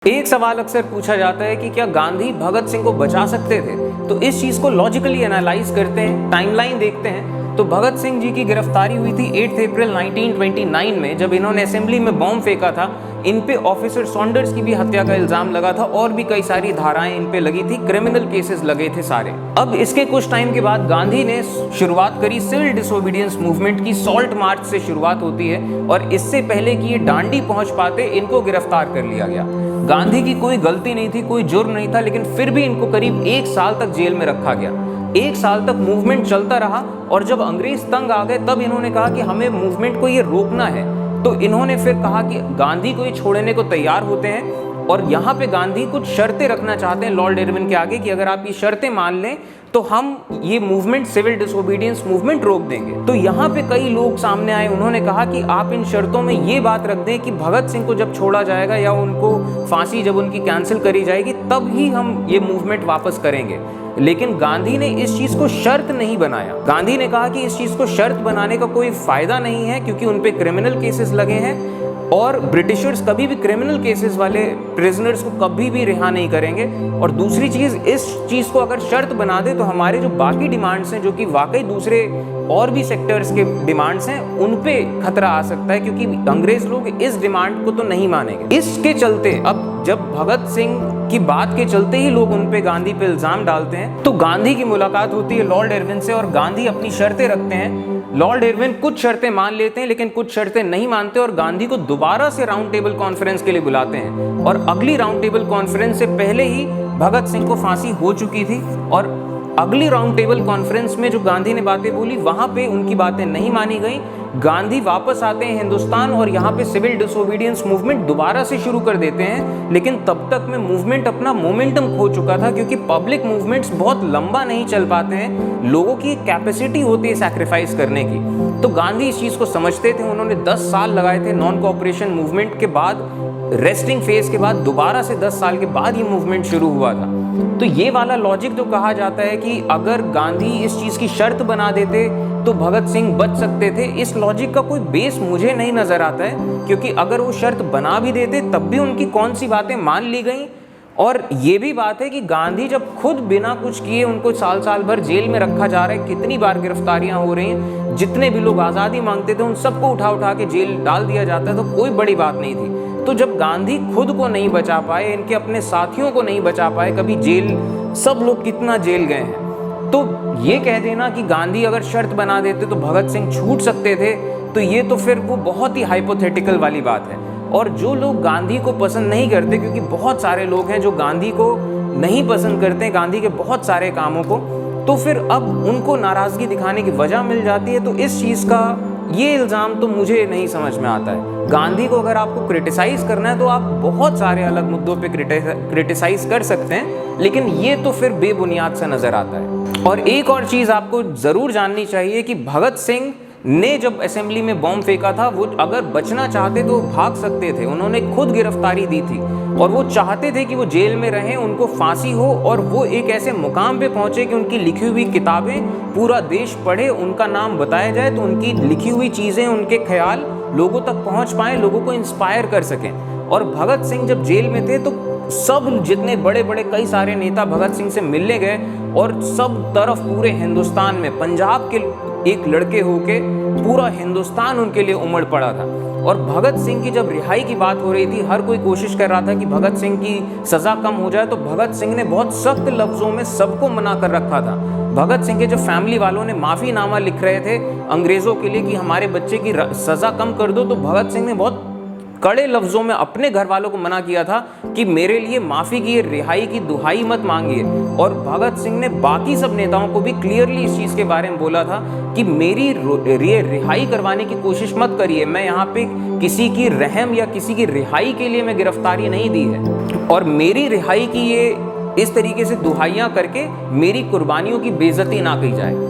एक सवाल अक्सर पूछा जाता है कि क्या गांधी भगत सिंह को बचा सकते थे। तो इस चीज को लॉजिकली एनालाइज करते हैं, टाइमलाइन देखते हैं। तो भगत सिंह जी की गिरफ्तारी हुई थी 8 अप्रैल 1929 में, जब इन्होंने असेंबली में बॉम्ब फेंका था। इन पे ऑफिसर सॉन्डर्स की भी हत्या का इल्जाम लगा था और भी कई सारी धाराएं इन पे लगी थी, क्रिमिनल केसेस लगे थे सारे। अब इसके कुछ टाइम के बाद गांधी ने शुरुआत करी सिविल डिसोबीडियंस मूवमेंट की। सॉल्ट मार्च से शुरुआत होती है और इससे पहले कि ये डांडी पहुंच पाते इनको गिरफ्तार कर लिया गया। गांधी की कोई गलती नहीं थी, कोई जुर्म नहीं था, लेकिन फिर भी इनको करीब 1 साल तक जेल में रखा गया। 1 साल तक मूवमेंट चलता रहा और जब अंग्रेज तंग आ गए तब इन्होंने कहा कि हमें मूवमेंट को ये रोकना है। तो इन्होंने फिर कहा कि गांधी को ये छोड़ने को तैयार होते हैं और यहाँ पे गांधी कुछ शर्तें रखना चाहते हैं लॉर्ड इरविन के आगे कि अगर आप ये शर्तें मान लें तो हम ये मूवमेंट सिविल डिसोबीडियंस मूवमेंट रोक देंगे। तो यहाँ पे कई लोग सामने आए, उन्होंने कहा कि आप इन शर्तों में ये बात रख दें कि भगत सिंह को जब छोड़ा जाएगा या उनको फांसी जब उनकी कैंसिल करी जाएगी तब ही हम ये मूवमेंट वापस करेंगे। लेकिन गांधी ने इस चीज को शर्त नहीं बनाया। गांधी ने कहा कि इस चीज को शर्त बनाने का कोई फायदा नहीं है क्योंकि उन पे क्रिमिनल केसेस लगे हैं और ब्रिटिशर्स कभी भी क्रिमिनल केसेस वाले प्रिजनर्स को कभी भी रिहा नहीं करेंगे। और दूसरी चीज, इस चीज को अगर शर्त बना दे तो हमारे जो बाकी डिमांड्स हैं, जो कि वाकई दूसरे और भी सेक्टर्स के डिमांड्स हैं, उन पे खतरा आ सकता है क्योंकि अंग्रेज लोग इस डिमांड को तो नहीं मानेंगे। इसके चलते अब जब भगत सिंह की बात के चलते ही लोग उन पे गांधी पे इल्जाम डालते हैं, तो गांधी की मुलाकात होती है लॉर्ड इरविन से और गांधी अपनी शर्तें रखते हैं। लॉर्ड इरविन कुछ शर्तें मान लेते हैं लेकिन कुछ शर्तें नहीं मानते और गांधी को दोबारा से राउंड टेबल कॉन्फ्रेंस के लिए बुलाते हैं। और अगली राउंड टेबल कॉन्फ्रेंस से पहले ही भगत सिंह को फांसी हो चुकी थी और अगली राउंड टेबल कॉन्फ्रेंस में जो गांधी ने बातें बोली वहां पे उनकी बातें नहीं मानी गई। गांधी वापस आते हैं हिंदुस्तान और यहाँ पे सिविल डिसोबीडियंस मूवमेंट दोबारा से शुरू कर देते हैं। लेकिन तब तक में मूवमेंट अपना मोमेंटम खो चुका था क्योंकि पब्लिक मूवमेंट्स बहुत लंबा नहीं चल पाते हैं, लोगों की कैपेसिटी होती है सैक्रिफाइस करने की। तो गांधी इस चीज को समझते थे। उन्होंने 10 साल लगाए थे नॉन कोऑपरेशन मूवमेंट के बाद, रेस्टिंग फेज के बाद दोबारा से 10 साल के बाद ये मूवमेंट शुरू हुआ था। तो ये वाला लॉजिक जो कहा जाता है कि अगर गांधी इस चीज की शर्त बना देते तो भगत सिंह बच सकते थे, इस लॉजिक का कोई बेस मुझे नहीं नजर आता है। क्योंकि अगर वो शर्त बना भी देते तब भी उनकी कौन सी बातें मान ली गई। और ये भी बात है कि गांधी जब खुद बिना कुछ किए उनको साल साल भर जेल में रखा जा रहा है, कितनी बार गिरफ्तारियां हो रही हैं, जितने भी लोग आज़ादी मांगते थे उन सबको उठा उठा के जेल डाल दिया जाता है, तो कोई बड़ी बात नहीं थी। तो जब गांधी खुद को नहीं बचा पाए, इनके अपने साथियों को नहीं बचा पाए, कभी जेल, सब लोग कितना जेल गए हैं, तो ये कह देना कि गांधी अगर शर्त बना देते तो भगत सिंह छूट सकते थे, तो ये तो फिर वो बहुत ही हाइपोथेटिकल वाली बात है। और जो लोग गांधी को पसंद नहीं करते, क्योंकि बहुत सारे लोग हैं जो गांधी को नहीं पसंद करते, गांधी के बहुत सारे कामों को, तो फिर अब उनको नाराजगी दिखाने की वजह मिल जाती है। तो इस चीज़ का ये इल्ज़ाम तो मुझे नहीं समझ में आता है। गांधी को अगर आपको क्रिटिसाइज करना है तो आप बहुत सारे अलग मुद्दों पे क्रिटिसाइज कर सकते हैं, लेकिन ये तो फिर बेबुनियाद सा नज़र आता है। और एक और चीज़ आपको ज़रूर जाननी चाहिए कि भगत सिंह ने जब असेंबली में बॉम्ब फेंका था, वो अगर बचना चाहते तो भाग सकते थे। उन्होंने खुद गिरफ्तारी दी थी और वो चाहते थे कि वो जेल में रहें, उनको फांसी हो और वो एक ऐसे मुकाम पे पहुंचे कि उनकी लिखी हुई किताबें पूरा देश पढ़े, उनका नाम बताया जाए, तो उनकी लिखी हुई चीज़ें, उनके ख्याल लोगों तक पहुंच पाएँ, लोगों को इंस्पायर कर सकें। और भगत सिंह जब जेल में थे तो सब जितने बड़े बड़े कई सारे नेता भगत सिंह से मिलने गए और सब तरफ पूरे हिंदुस्तान में पंजाब के एक लड़के होके पूरा हिंदुस्तान उनके लिए उमड़ पड़ा था। और भगत सिंह की जब रिहाई की बात हो रही थी, हर कोई कोशिश कर रहा था कि भगत सिंह की सज़ा कम हो जाए, तो भगत सिंह ने बहुत सख्त लफ्ज़ों में सबको मना कर रखा था। भगत सिंह के जो फैमिली वालों ने माफ़ीनामा लिख रहे थे अंग्रेज़ों के लिए कि हमारे बच्चे की सज़ा कम कर दो, तो भगत सिंह ने बहुत कड़े लफ्ज़ों में अपने घर वालों को मना किया था कि मेरे लिए माफ़ी की, रिहाई की दुहाई मत मांगिए। और भगत सिंह ने बाकी सब नेताओं को भी क्लियरली इस चीज़ के बारे में बोला था कि मेरी रिहाई करवाने की कोशिश मत करिए, मैं यहाँ पे किसी की रहम या किसी की रिहाई के लिए मैं गिरफ्तारी नहीं दी है। और मेरी रिहाई की ये इस तरीके से दुहाइयाँ करके मेरी कुर्बानियों की बेइज्जती ना की जाए।